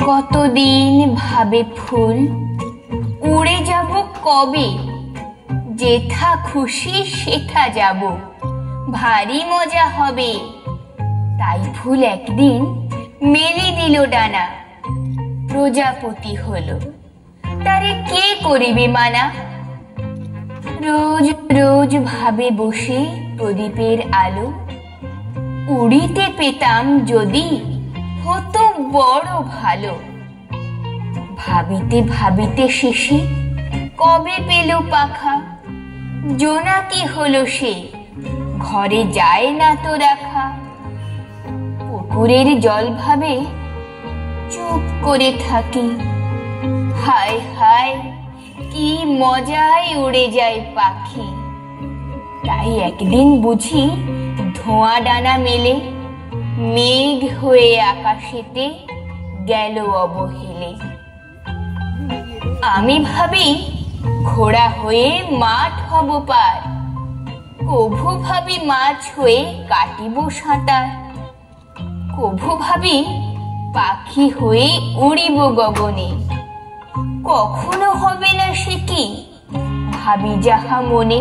কতদিন ভাবে ফুল, উড়ে যাব কবে, যেথা খুশি সেথা যাব, ভারী মজা হবে। তাই ফুল একদিন মেলে দিল ডানা, প্রজাপতি হলো, তারে কে করিবে মানা। রোজ রোজ ভাবে বসে প্রদীপের আলো, উড়িতে পেতাম যদি হতো বড় ভালো। ভাবিতে ভাবিতে শেষে কবে পেল পাখা, জোনাকি হলো সে, ঘরে যায় না তো রাখা। পুকুরের জল ভাবে চুপ করে থাকি, হায় হায় কি মজায় উড়ে যায় পাখি। তাই একদিন বুঝি ধোঁয়া ডানা মেলে, মেঘ হয়ে আকাশেতে গেল অবহেলে। আমি ভাবি ঘোড়া হয়ে মাঠ হব পার, কভু ভাবি মাছ হয়ে কাটিব সাঁতার, কভু ভাবি পাখি হয়ে উড়িব গগনে। কখনো হবে না সে কি ভাবি যাহা মনে।